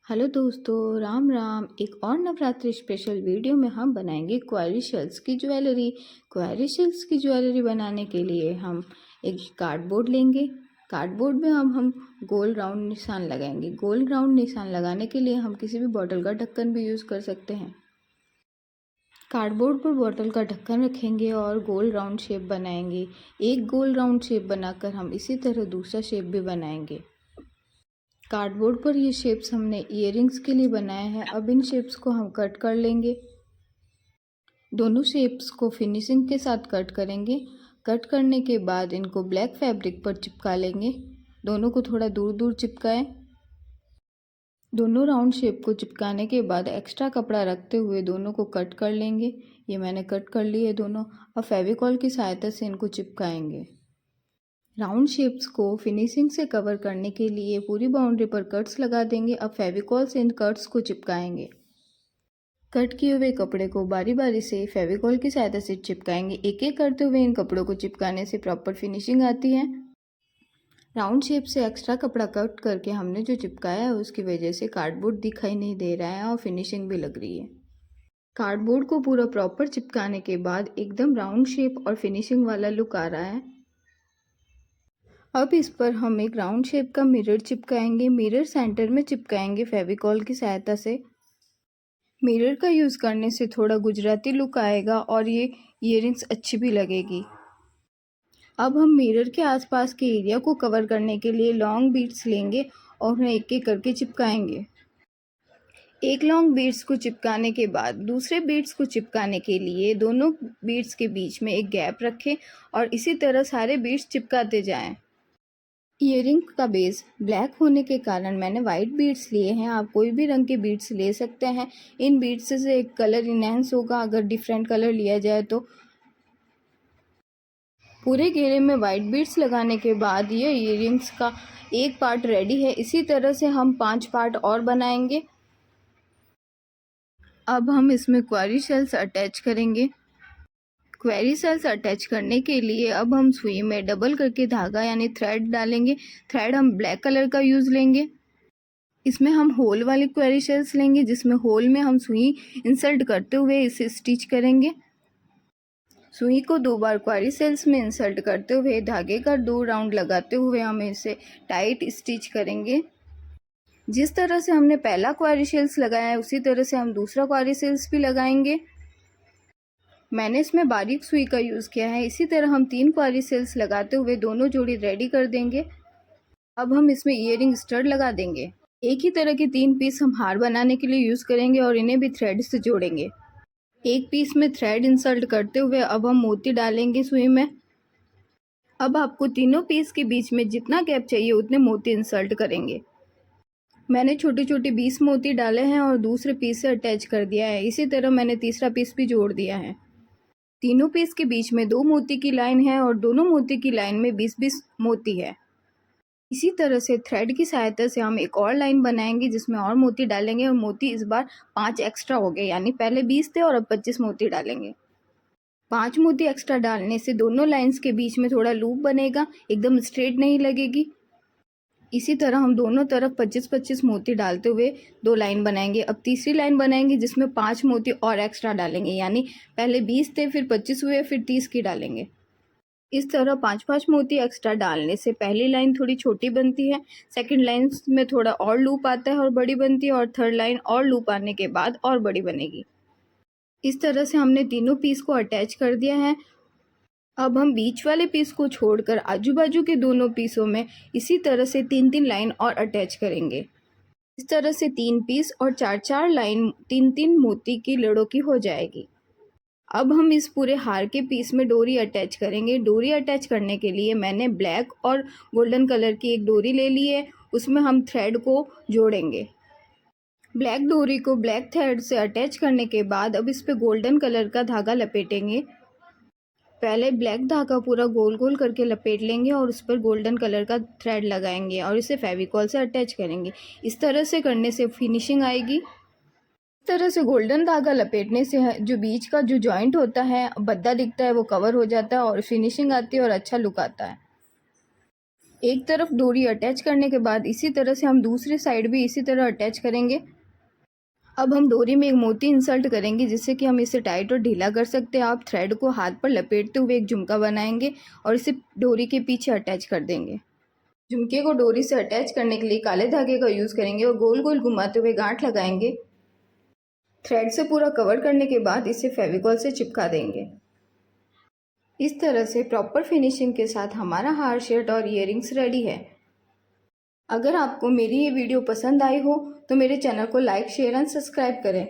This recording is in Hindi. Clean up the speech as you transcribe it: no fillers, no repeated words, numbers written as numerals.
हेलो दोस्तों, राम राम। एक और नवरात्रि स्पेशल वीडियो में हम बनाएंगे क्वारी शेल्स की ज्वेलरी। क्वारी शेल्स की ज्वेलरी बनाने के लिए हम एक कार्डबोर्ड लेंगे। कार्डबोर्ड में हम गोल राउंड निशान लगाएंगे। गोल राउंड निशान लगाने के लिए हम किसी भी बॉटल का ढक्कन भी यूज़ कर सकते हैं। कार्डबोर्ड पर बॉटल का ढक्कन रखेंगे और गोल राउंड शेप बनाएंगे। एक गोल राउंड शेप बनाकर हम इसी तरह दूसरा शेप भी बनाएंगे। कार्डबोर्ड पर ये शेप्स हमने इयररिंग्स के लिए बनाए हैं। अब इन शेप्स को हम कट कर लेंगे। दोनों शेप्स को फिनिशिंग के साथ कट करेंगे। कट करने के बाद इनको ब्लैक फैब्रिक पर चिपका लेंगे। दोनों को थोड़ा दूर दूर चिपकाएं। दोनों राउंड शेप को चिपकाने के बाद एक्स्ट्रा कपड़ा रखते हुए दोनों को कट कर लेंगे। ये मैंने कट कर लिए दोनों। अब फेविकॉल की सहायता से इनको चिपकाएंगे। राउंड शेप्स को फिनिशिंग से कवर करने के लिए पूरी बाउंड्री पर कट्स लगा देंगे। अब फेविकॉल से इन कट्स को चिपकाएंगे। कट किए हुए कपड़े को बारी बारी से फेविकॉल की सहायता से चिपकाएंगे। एक एक करते हुए इन कपड़ों को चिपकाने से प्रॉपर फिनिशिंग आती है। राउंड शेप से एक्स्ट्रा कपड़ा कट करके हमने जो चिपकाया है उसकी वजह से कार्डबोर्ड दिखाई नहीं दे रहा है और फिनिशिंग भी लग रही है। कार्डबोर्ड को पूरा प्रॉपर चिपकाने के बाद एकदम राउंड शेप और फिनिशिंग वाला लुक आ रहा है। अब इस पर हम एक राउंड शेप का मिरर चिपकाएंगे। मिरर सेंटर में चिपकाएंगे फेविकॉल की सहायता से। मिरर का यूज़ करने से थोड़ा गुजराती लुक आएगा और ये इयररिंग्स अच्छी भी लगेगी। अब हम मिरर के आसपास के एरिया को कवर करने के लिए लॉन्ग बीड्स लेंगे और उन्हें एक एक करके चिपकाएंगे। एक लॉन्ग बीड्स को चिपकाने के बाद दूसरे बीड्स को चिपकाने के लिए दोनों बीड्स के बीच में एक गैप रखें और इसी तरह सारे बीड्स चिपकाते जाएं। ईयरिंग का बेस ब्लैक होने के कारण मैंने वाइट बीड्स लिए हैं। आप कोई भी रंग के बीड्स ले सकते हैं। इन बीड्स से एक कलर इनहेंस होगा अगर डिफरेंट कलर लिया जाए तो। पूरे घेरे में वाइट बीड्स लगाने के बाद ये ईयरिंग्स का एक पार्ट रेडी है। इसी तरह से हम 5 पार्ट और बनाएंगे। अब हम इसमें क्वारी शेल्स अटैच करेंगे। क्वेरी सेल्स अटैच करने के लिए अब हम सुई में डबल करके धागा यानी थ्रेड डालेंगे। थ्रेड हम ब्लैक कलर का यूज़ लेंगे। इसमें हम होल वाली क्वेरी शेल्स लेंगे जिसमें होल में हम सुई इंसर्ट करते हुए इसे स्टिच करेंगे। सुई को 2 बार क्वेरी सेल्स में इंसर्ट करते हुए धागे का 2 राउंड लगाते हुए हम इसे टाइट स्टिच करेंगे। जिस तरह से हमने पहला क्वेरी शेल्स लगाया है उसी तरह से हम दूसरा क्वेरी शेल्स भी लगाएंगे। मैंने इसमें बारीक सुई का यूज़ किया है। इसी तरह हम 3 क्वारी सेल्स लगाते हुए दोनों जोड़ी रेडी कर देंगे। अब हम इसमें ईयरिंग स्टड लगा देंगे। एक ही तरह के 3 पीस हम हार बनाने के लिए यूज़ करेंगे और इन्हें भी थ्रेड से जोड़ेंगे। एक पीस में थ्रेड इंसर्ट करते हुए अब हम मोती डालेंगे सुई में। अब आपको तीनों पीस के बीच में जितना गैप चाहिए उतने मोती इंसर्ट करेंगे। मैंने छोटे छोटे 20 मोती डाले हैं और दूसरे पीस से अटैच कर दिया है। इसी तरह मैंने तीसरा पीस भी जोड़ दिया है। तीनों पीस के बीच में 2 मोती की लाइन है और दोनों मोती की लाइन में 20-20 मोती है। इसी तरह से थ्रेड की सहायता से हम एक और लाइन बनाएंगे जिसमें और मोती डालेंगे और मोती इस बार 5 एक्स्ट्रा हो गए, यानी पहले 20 थे और अब 25 मोती डालेंगे। 5 मोती एक्स्ट्रा डालने से दोनों लाइंस के बीच में थोड़ा लूप बनेगा, एकदम स्ट्रेट नहीं लगेगी। इसी तरह हम दोनों तरफ 25-25 मोती डालते हुए 2 लाइन बनाएंगे। अब तीसरी लाइन बनाएंगे जिसमें 5 मोती और एक्स्ट्रा डालेंगे, यानी पहले 20 थे फिर 25 हुए फिर 30 की डालेंगे। इस तरह 5-5 मोती एक्स्ट्रा डालने से पहली लाइन थोड़ी छोटी बनती है, सेकंड लाइन में थोड़ा और लूप आता है और बड़ी बनती है, और थर्ड लाइन और लूप आने के बाद और बड़ी बनेगी। इस तरह से हमने तीनों पीस को अटैच कर दिया है। अब हम बीच वाले पीस को छोड़कर आजू बाजू के दोनों पीसों में इसी तरह से 3-3 लाइन और अटैच करेंगे। इस तरह से 3 पीस और 4-4 लाइन 3-3 मोती की लड़ों की हो जाएगी। अब हम इस पूरे हार के पीस में डोरी अटैच करेंगे। डोरी अटैच करने के लिए मैंने ब्लैक और गोल्डन कलर की एक डोरी ले ली है, उसमें हम थ्रेड को जोड़ेंगे। ब्लैक डोरी को ब्लैक थ्रेड से अटैच करने के बाद अब इस पर गोल्डन कलर का धागा लपेटेंगे। पहले ब्लैक धागा पूरा गोल गोल करके लपेट लेंगे और उस पर गोल्डन कलर का थ्रेड लगाएंगे और इसे फेविकॉल से अटैच करेंगे। इस तरह से करने से फिनिशिंग आएगी। इस तरह से गोल्डन धागा लपेटने से जो बीच का जो जॉइंट होता है, बद्दा दिखता है, वो कवर हो जाता है और फिनिशिंग आती है और अच्छा लुक आता है। एक तरफ डोरी अटैच करने के बाद इसी तरह से हम दूसरी साइड भी इसी तरह अटैच करेंगे। अब हम डोरी में एक मोती इंसर्ट करेंगे जिससे कि हम इसे टाइट और ढीला कर सकते हैं। आप थ्रेड को हाथ पर लपेटते हुए एक झुमका बनाएंगे और इसे डोरी के पीछे अटैच कर देंगे। झुमके को डोरी से अटैच करने के लिए काले धागे का यूज़ करेंगे और गोल गोल घुमाते हुए गांठ लगाएंगे। थ्रेड से पूरा कवर करने के बाद इसे फेविकॉल से चिपका देंगे। इस तरह से प्रॉपर फिनिशिंग के साथ हमारा हार शर्ट और इयररिंग्स रेडी है। अगर आपको मेरी ये वीडियो पसंद आई हो तो मेरे चैनल को लाइक, शेयर एंड सब्सक्राइब करें।